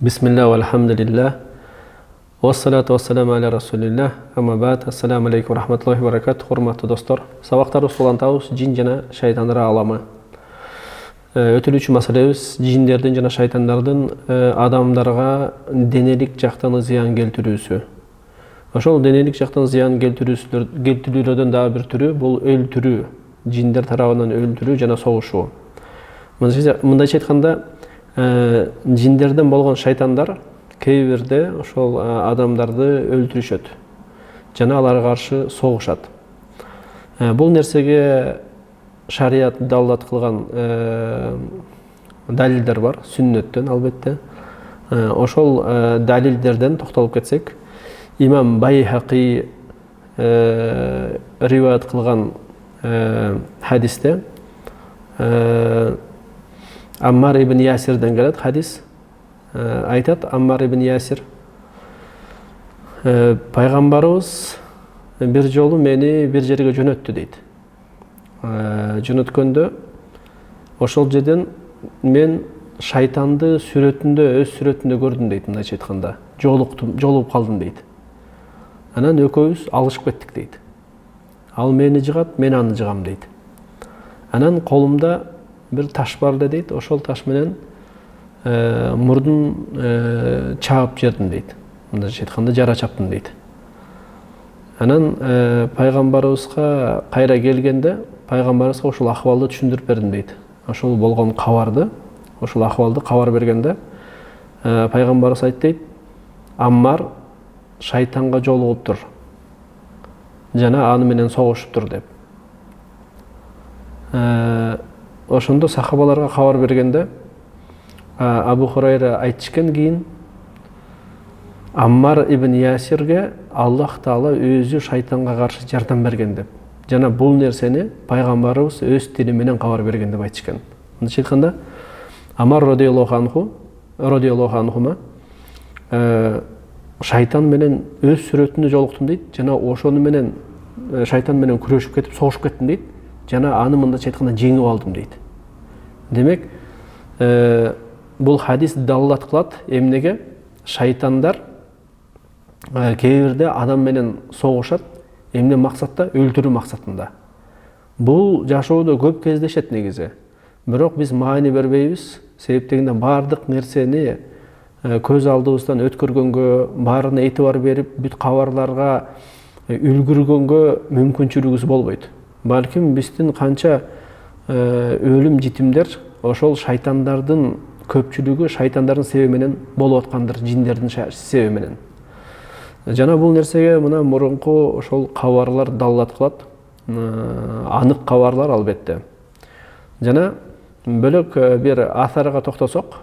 Бисмилля ва алхамдулилля. Вассалату вассаламу аля расулилля. Amma ba'd. Assalamu alaikum wa rahmatullahi wa barakatuh. Hurmatly dostlar. Sabaqtar sulantabız jin jana şaytanlar alamy. Ötülüçü masalebиz jinlerden jana şaytanlardan adamlarga denelik jaktan ziyan keltirүүsü. Oşol denelik jaktan ziyan keltirүүlerden daha bir türü bul öldürүү. Jinler tarabынан öldürүү жана согушуу. Мындайча айтканда jinlerden болгон шайтандар кейбирде ошол адамдарды öldүрүшөт жана аларга каршы согушат. Бул нерсеге шарият даллат кылган далилдер бар, сүннөттөн албетте. Ошол далилдерден токтолуп кетсек, имам Байхақи риваят кылган хадисте Аммар ибн Ясирден келет хадис. Айтат Аммар ибн Ясир: пайгамбарыбыз бир жолу мени бир жерге жөнөттү дейт. Жөнөткөндө ошол жерден мен шайтанды сүрөтүндө, өз сүрөтүндө көрдүм дейт, мындайча айтканда. Жолугуп калдым дейт. Анан экөөбүз алышып кеттик дейт. Ал мени жыгат, мен аны жыгам дейт. Анан колумда bir taş bardı deydi, oşol taş menen murdun çağıp жердим deydi. Mындайча айтканда жара чаптым deydi. Анан пайгамбарыбызга кайра келгенде, пайгамбарыбызга ошол акыбалды түшүндүрүп бердим deydi. Ошол болгон кабарды, ошол акыбалды кабар бергенде, пайгамбарыбыз айтты дейди: Аммар шайтанга жолугуптур жана аны менен согушуптур деп. Ошондо сахабаларга кабар бергенде Абу Хурайра айтышкан кийин Аммар ибн Ясирге Аллах Таала өзү шайтанга каршы жардам берген деп. Жана бул нерсени пайгамбарыбыз өз тили менен кабар берген деп айтышкан. Мындайча айтканда Амар радияллаху анхума шайтан менен өз сүрөтүндө жолуктум дейт, жана ошону менен шайтан менен күрөшүп кетип, согушуп кеттим дейт. Жана аны мындайча айтканда жеңип алдым дейт. Демек, бул хадис даллат кылат эмнеге? Шайтандар кейбирде адам менен согушат, эмне максатта? Өлтүрүү максатында. Бул жашоодо көп кездешет негизи. Бирок биз маани бербейбиз. Себеп дегенде бардык нерсени көз алдыбыздан өткөргөнгө, баарына этибар берип, бүт кабарларга үлгүргөнгө мүмкүнчүлүгүбүз болбойт. Балким биздин канча өлүм житимдер ошол шайтандардын көпчүлүгү шайтандардын себеби менен болуп аткандыр, жиндердин себеби менен. Жана бул нерсеге мына мурунку ошол кабарлар даллат кылат, анык кабарлар албетте. Жана бөлөк бир асарга токтосок,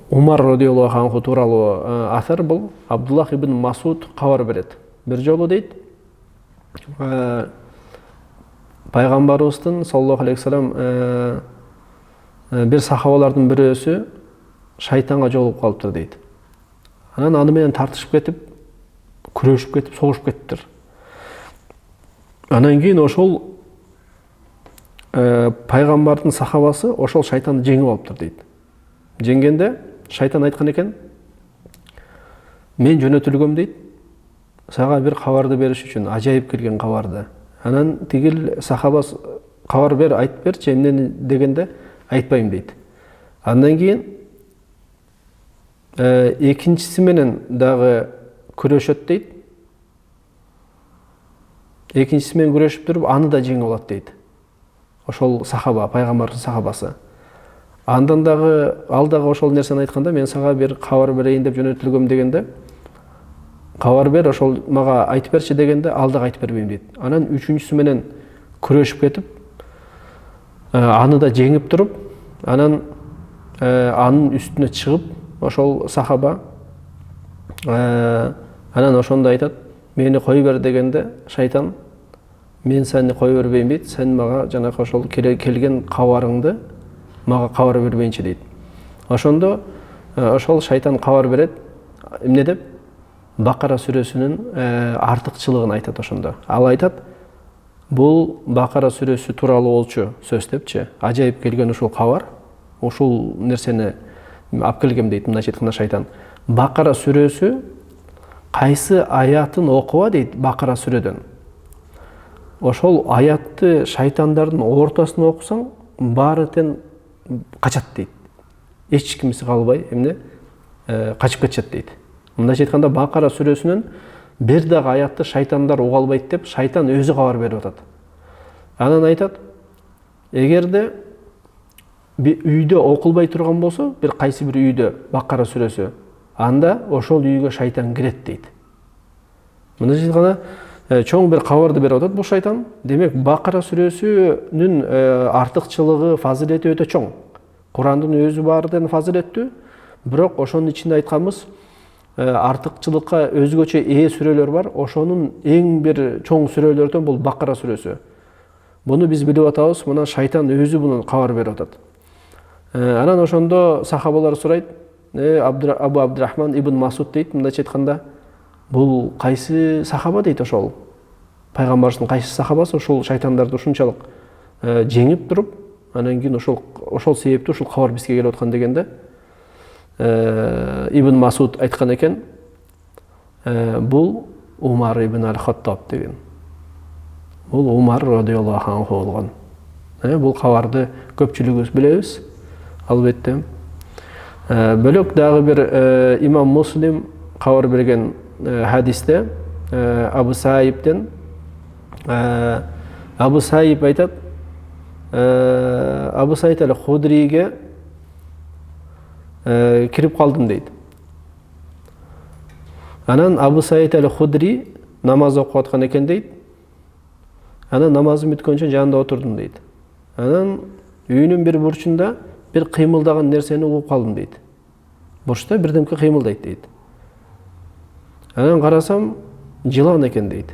Умар радияллаху анху тууралуу асар бул Абдуллах ибн Масуд кабар берет. Бир жолу дейт, пайгамбарыбыздын саллаллаху алейхи вассалам бир сахабалардын бирөөсү шайтанга жолугуп калыптыр дейт. Анан аны менен тартышып кетип, күрөшүп кетип, согушуп кетиптир. Анан кийин ошол пайгамбардын сахабасы ошол шайтанды жеңип алыптыр дейт. Жеңгенде шайтан айткан экен: мен жөнөтүлгөм дейт, сага бир кабарды бериш үчүн, ажайып келген кабарды. Анан тигил сахабас кабар бер, айтып берчи эмнени дегенде айтпайм дейт. Андан кийин экинчиси менен дагы күрөшөт дейт. Экинчиси менен күрөшүп туруп, аны да жеңип алат дейт. Ошол сахаба, пайгамбардын сахабасы. Андан дагы ал дагы ошол нерсени айтканда, мен сага бир кабар берейин деп жөнөтүлгөм дегенде, кабар бер, ошол мага айтып берчи дегенде, ал дагы айтып бербейм дейт. Анан үчүнчүсү менен күрөшүп кетип, аны да жеңип туруп, анан анын үстүнө чыгып, ошол сахаба анан ошондо айтат: мени кой бер дегенде, шайтан: мен сени кой бербейм дейт, сен мага жанагы ошол келген кабарыңды мага кабар бербейинчи дейт. Ошондо ошол шайтан кабар берет, эмне деп? Бакара сүрөсүнүн артыкчылыгын айтат ошондо. Ал айтат: бул Бакара сүрөсү тууралуу болчу сөз депчи. Ажайып келген ушул кабар ушул нерсени алып келгем дейт, мындайча айтканда шайтан. Бакара сүрөсү кайсы аятын окуба дейт Бакара сүрөдөн. Ошол аятты шайтандардын ортосуна окусаң, баары тең качат дейт. Эч кимиси калбай эмне качып кетет дейт. Мындайча айтканда Бакара сүрөсүнөн бир дагы аятты шайтандар уга албайт деп шайтан өзү кабар берип атат. Анан айтат, эгерде үйдө окулбай турган болсо, бир кайсы бир үйдө Бакара сүрөсү, анда ошол үйгө шайтан кирет дейт. Мындайча айтканда чоң бир кабарды берип атат бул шайтан. Демек, Бакара сүрөсүнүн артыкчылыгы, фазилети өтө чоң. Курандын өзү баардан фазилеттүү, бирок ошонун ичинде айтканбыз, артыкчылыкка өзгөчө ээ сүрөлөр бар. Ошонун эң бир чоң сүрөлөрдөн бул Бакара сүрөсү. Буну биз билип атабыз, мына шайтан өзү буну кабар берип атат. Анан ошондо сахабалар сурайт, Абу Абдурахман ибн Масуд дейт, мындайча айтканда, бул кайсы сахаба дейт ошол. Пайгамбарыбыздын кайсы сахабасы ошол шайтандарды ушунчалык жеңип туруп, анан кийин ошол себептүү ушул кабар бизге келип аткан дегенде, Ибн Масуд айткан экен, бул Умар ибн аль-Хаттаб деген. Бул Умар радиаллаху анху болгон. Бул кабарды көпчүлүгүбүз билебиз, албетте. Бөлөк дагы бир имам Муслим кабар берген хадисте Абу Саибден, Абу Саиб айтат, Абу Саид аль-Худриге кирип калдым дейт. Анан Абу Саид аль-Худри намаз окуп аткан экен дейт. Анан намазым бүткөнчө жанында отурдум дейт. Анан үйүнүн бир бурчунда бир кыймылдаган нерсени угуп калдым дейт. Бурчта бирдемке кыймылдайт дейт. Анан карасам, жылан экен дейт.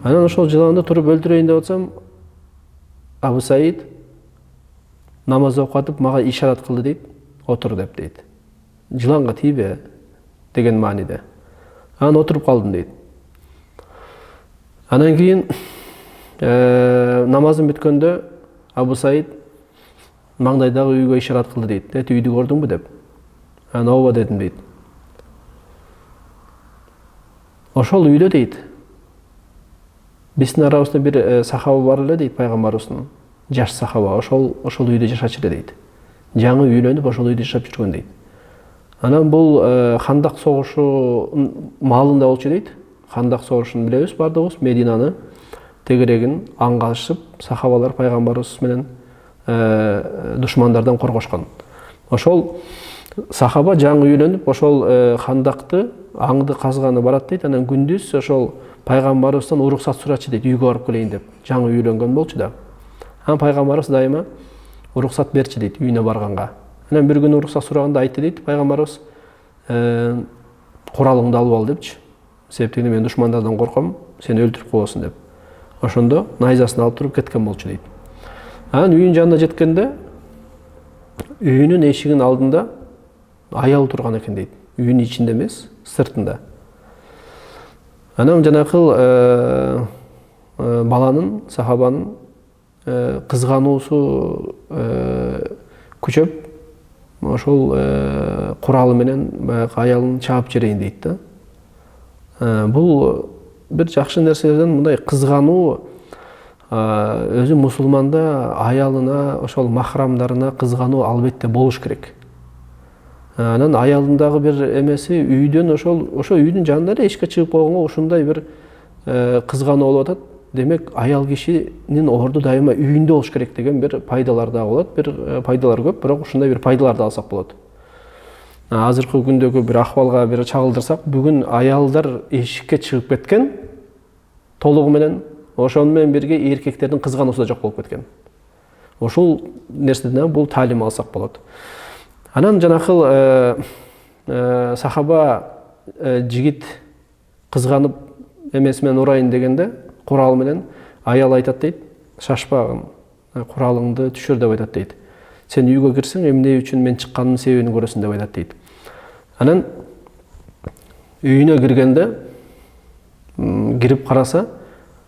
Анан ошол жыланды туруп өлтүрөйүн деп атсам, Абу Саид намаз окуп атып мага ишарат кылды дейт, отур деп дейт. Жыланга тийбе деген мааниде. Анан отуруп калдым дейт. Анан кийин намазым бүткөндө Абу Саид маңдайдагы үйгө ишарат кылды дейт. Үйдү көрдүңбү деп. Анан ооба дедим дейт. Ошол үйдө дейт. Биздин арабызда бир сахаба бар эле дейт, пайгамбарыбыздын жаш сахаба. Ошол үйдө жашачу эле дейт. Жаңы үйлөнүп ошол үйдө жашап жүргөн дейт. Анан бул Хандак согушу маалында болчу дейт. Хандак согушун билебиз бардыгыбыз, Мединаны тегерегин аңгашып, сахабалар пайгамбарыбыз менен душмандардан коргошкон. Ошол сахаба жаңы үйлөнүп, ошол Хандакты, аңды казганы барат дейт. Анан күндүз ошол пайгамбарыбыздан уруксат сурачу дейт, үйгө барып келейин деп. Жаңы үйлөнгөн болчу да. Анан пайгамбарыбыз дайыма уруксат берчи дейт үйүнө барганга. Анан бир күн уруксат сураганда айтты дейт пайгамбарыбыз, куралыңды алып ал депчи. Себептен мен душмандардан корком, сени өлтүрүп коесун деп. Ошондо найзасын алып туруп кеткен болчу дейт. Анан үйүнүн жанына жеткенде үйүнүн эшигинин алдында аял турган экен дейт. Үйүнүн ичинде эмес, сыртында. Анан жанакыл баланын, сахабанын кызгануусу күчөп, ошол куралы менен баягы аялын чаап жиберейин дейт да. Бул бир жакшы нерселерден, мындай кызгануу өзү мусулманда аялына, ошол махрамдарына кызгануу албетте болуш керек. Анан аялындагы бир эмеси үйдөн ошол үйдүн жанында эле эшикке чыгып койгонго ушундай бир кызгануу болуп атат. Демек, аял кишинин орду дайыма үйүндө болуш керек деген бир пайдалар да болот. Бир пайдалар көп, бирок ушундай бир пайдаларды алсак болот. Азыркы күндөгү бир акыбалга бир чагылдырсак, бүгүн аялдар эшикке чыгып кеткен, толугу менен, ошону менен бирге эркектердин кызгануусу да жок болуп кеткен. Ошол нерседен бул таалим алсак болот. Анан жанакыл сахаба жигит кызганып эмеси менен урайын дегенде, курал менен аял айтат дейт, шашпагын, куралыңды түшүр деп айтат дейт. Сен үйгө кирсең, эмне үчүн мен чыкканымдын себебин көрөсүң деп айтат дейт. Анан үйүнө киргенде, кирип караса,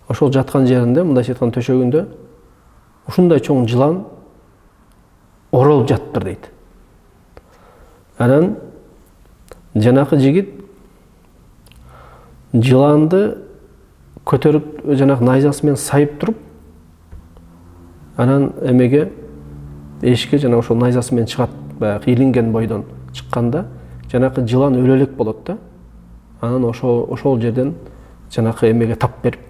ошол жаткан жеринде, мындайча айтканда төшөгүндө ушундай чоң жылан оролуп жатыптыр дейт. Анан жанакы жигит жыланды көтөрүп жанакы найзасы менен сайып туруп, анан эмеге эшикке жана ошол найзасы менен чыгат, баягы илинген бойдон чыкканда жанакы жылан өлө элек болот да. Анан ошол жерден жанакы эмеге тап берип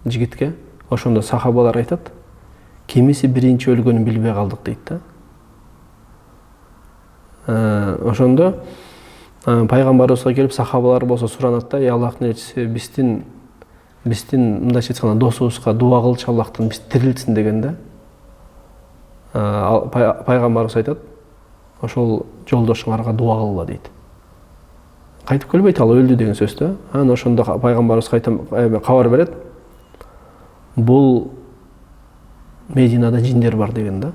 жигитке, ошондо сахабалар айтат, кимиси биринчи өлгөнүн билбей калдык дейт да. Ошондо пайгамбарыбызга келип сахабалар болсо суранат да, Аллахтын элчиси биздин мындайча айтканда досубузга дуа кылчы, Аллахтан биз тирилтсин деген да. Пайгамбарыбыз айтат, ошол жолдошуңарга дуа кылгыла дейт. Кайтып келбейт, ал өлдү деген сөз да. Анан ошондо пайгамбарыбыз кабар берет, бул Мединада жиндер бар деген да.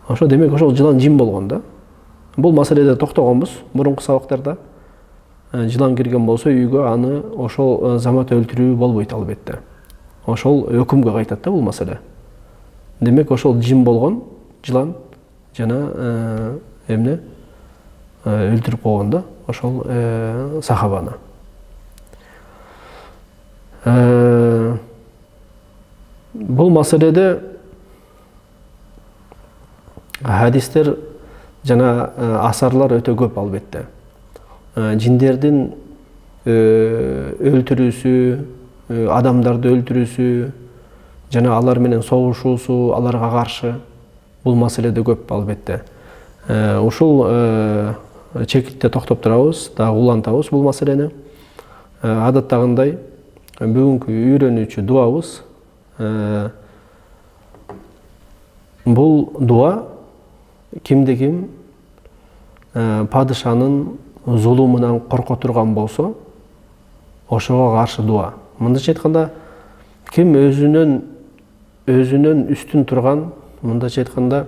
Ошо демек ошол жылан жин болгон да. Бул маселеде токтогонбуз мурунку сабактарда. Жылан кирген болсо үйгө, аны ошол замат өлтүрүү болбойт албетте. Ошол өкүмгө кайтат да бул маселе. Демек ошол жин болгон жылан жана эмне өлтүрүп койгон да ошол сахабаны. Бул маселеде хадистер жана асарлар өтө көп албетте. Жиндердин өлтүрүүсү, адамдарды өлтүрүүсү жана алар менен согушуусу, аларга каршы бул маселеде көп албетте. Ушул чекитте токтоп турабыз, дагы улантабыз бул маселени. Адаттагындай бүгүнкү үйрөнүүчү дуабыз бул дуа кимде-ким падышанын зулумунан корко турган болсо, ошого каршы дуа. Мындайча айтканда, ким өзүнөн үстүн турган, мындайча айтканда,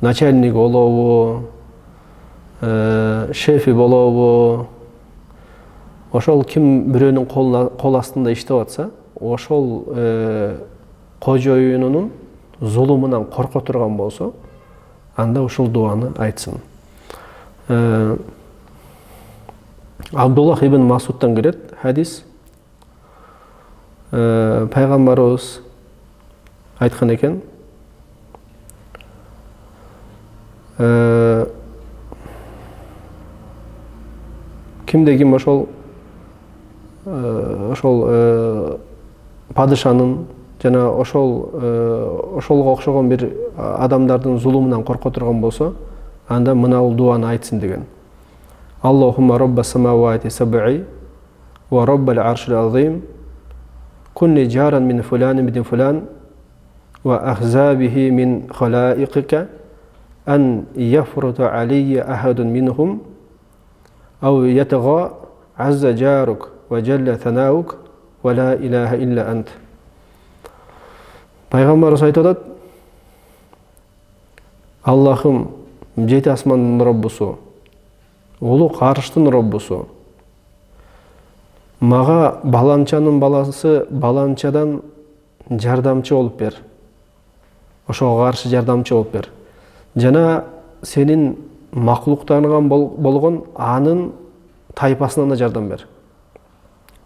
начальник болобу, шефи болобу, ошол ким бирөөнүн кол астында иштеп атса, ошол кожоюнунун зулумунан корко турган болсо, анда ушул дуаны айтсын. Абдуллах ибн Масудтан келет хадис. Пайгамбарыбыз айткан экен, кимде-ким ошол падышанын жана ошолго окшогон бир адамдардын зулумунан корко турган болсо, анда мына дуаны айтсын деген. Аллахумма робба самавати саб'i ва роббал аршил азим кунни жаран мин фулан бин фулан ва ахзабихи мин халаикика ан яфрута алийя ахадун минхум ау ятага азза жарук ва жалла танаук ва ла илаха илля ант. Пайгамбарыбыз айтып атат, Аллахым, жети асмандын Роббусу, улук арыштын Роббусу, мага баланчанын баласы баланчадан жардамчы болуп бер. Ошого каршы жардамчы болуп бер. Жана сенин макулуктарыңан болгон анын тайпасына да жардам бер.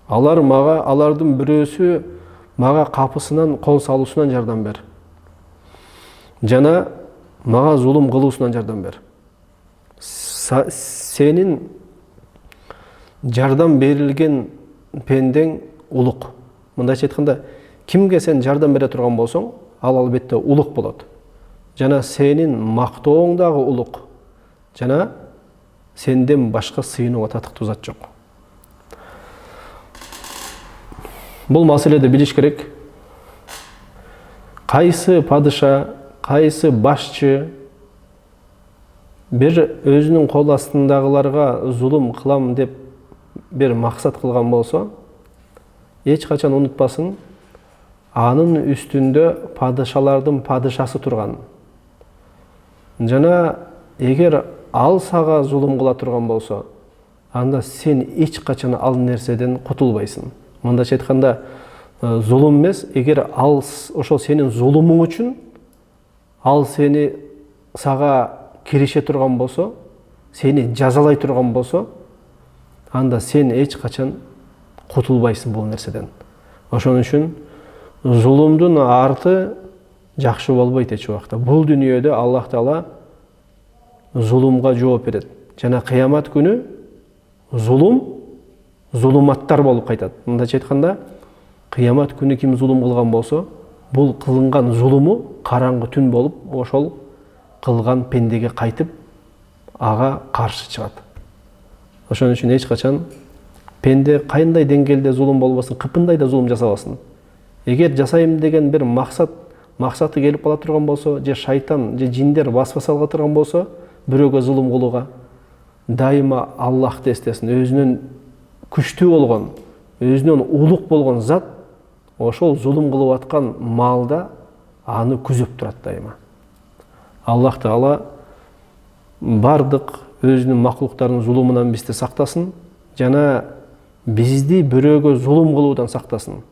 Алардын бирөөсү мага капысынан кол салуусунан жардам бер. Жана мага зулум кылуусунан жардам бер. Сенин жардам берилген пендең улук. Мындайча айтканда, кимге сен жардам бере турган болсоң, ал албетте улук болот. Жана сенин мактооң дагы улук. Жана сенден башка сыйынууга татыктуу зат жок. Бул маселеде билиш керек. Кайсы падыша, кайсы башчы бир өзүнүн кол астындагыларга зулум кылам деп бир максат кылган болсо, эч качан унутпасын, анын үстүндө падышалардын падышасы турган. Жана эгер ал сага зулум кыла турган болсо, анда сен эч качан ал нерседен кутулбайсың. Мындайча айтканда, зулум эмес, эгер ал ошол сенин зулумуң үчүн ал сени сага кирише турган болсо, сени жазалай турган болсо, анда сен эч качан кутулбайсың бул нерседен. Ошон үчүн зулумдун арты жакшы болбойт эч убакта. Бул дүйнөдө Аллах Таала зулумга жооп берет. Жана кыямат күнү зулуматтар болуп кайтат. Мындайча айтканда, кыямат күнү ким зулум кылган болсо, бул кылынган зулуму караңгы түн болуп, ошол кылган пендеге кайтып, ага каршы чыгат. Ошон үчүн эч качан пенде кандай деңгээлде зулум болбосун, кыпындай да зулум жасабасын. Эгер жасайм деген бир максаты келип кала турган болсо, же шайтан, же жиндер баспа салга турган болсо, бирөөгө зулум кылууга дайыма Аллахты эстесин. Өзүнүн күчтүү болгон, өзүнүн улук болгон зат ошол зулум кылып аткан маалда аны күзөп турат дайыма. Аллах Таала бардык өзүнүн макулуктарынын зулумунан бизди сактасын, жана бизди бирөөгө зулум кылуудан сактасын.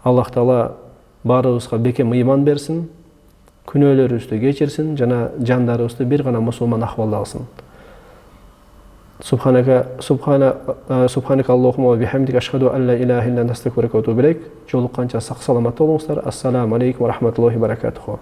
Аллах Таала баарыбызга бекем ыйман берсин, күнөөлөрүбүздү кечирсин, жана жандарыбызды бир гана мусулман акыбалда алсын. Субханак Аллахумма ва бихамдика ашхаду ан ла илаха илля анта астагфирука ва атубу илейк. Жолукканча сак саламат болуңуздар. Ассаламу алейкум ва рахматуллахи ва баракатуху.